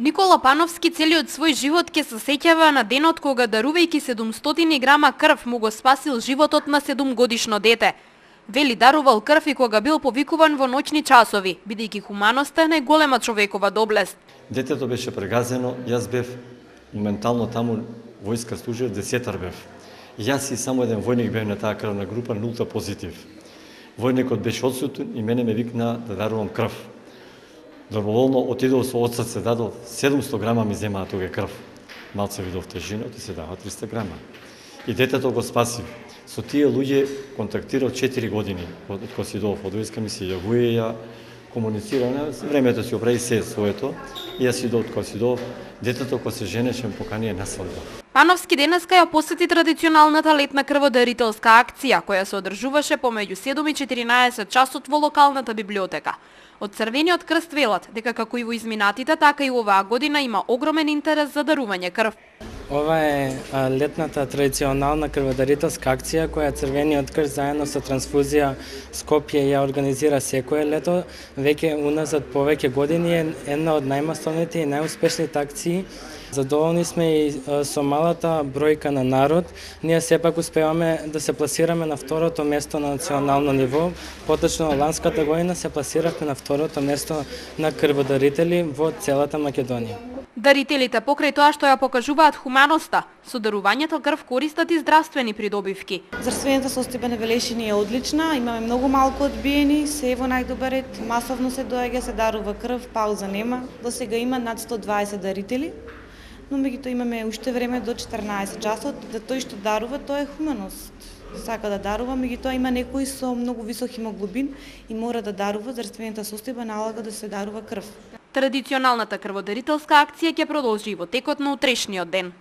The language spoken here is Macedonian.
Никола Пановски целиот свој живот ќе се сеќава на денот кога дарувајќи 700 грама крв му го спасил животот на 7-годишно дете. Вели дарувал крв и кога бил повикуван во ноќни часови, бидејќи хуманоста е најголема човекова доблест. Детето беше прегазено, јас бев моментално таму војска служив, десетар бев. Јас и само еден војник бев на таа крвна група, нулта позитив. Војникот беше одсутен и мене ме викна да дарувам крв. Доброволно отидов со отцот, се дадов 700 грама ми земаа тога крв. Малце видов тежинот и се дава 300 грама. И детето го спасив. Со тие луѓе контактирав 4 години. Од кога си идов од војска ми се јавуе, комуницирав, времето си оправи се своето. И јас идов од кога си идов, детето кога се женеше ме поканија на свадба. Пановски денеска ја посети традиционалната летна крводарителска акција, која се одржуваше помеѓу 7 и 14 часот во локалната библиотека. Од Црвениот крст велат дека како и во изминатите, така и оваа година има огромен интерес за дарување крв. Ова е летната традиционална крводарителска акција која Црвениот крст заедно со Трансфузија Скопје ја организира секое лето. Веќе уназад повеќе години е една од најмасовните и најуспешните акции. Задоволни сме и со малата бројка на народ. Ние сепак успеваме да се пласираме на второто место на национално ниво. Поточно ланската година се пласиравме на второто место на крводарители во целата Македонија. Дарителите покрај тоа што ја покажуваат хуманоста, со дарувањето крв користат и здравствени придобивки. Здравствената состојба на Велешини е одлична, имаме многу малку одбиени, се е во најдобар ред, масовно се доаѓа, се дарува крв, пауза нема. До сега има над 120 дарители, но меѓутоа имаме уште време до 14 часот, да тој што дарува, тоа е хуманост. Сака да дарува, меѓутоа има некои со многу висок хемоглобин и мора да дарува, здравствената состојба налага да се дарува крв. Традиционалната крводарителска акција ќе продолжи во текот на утрешниот ден.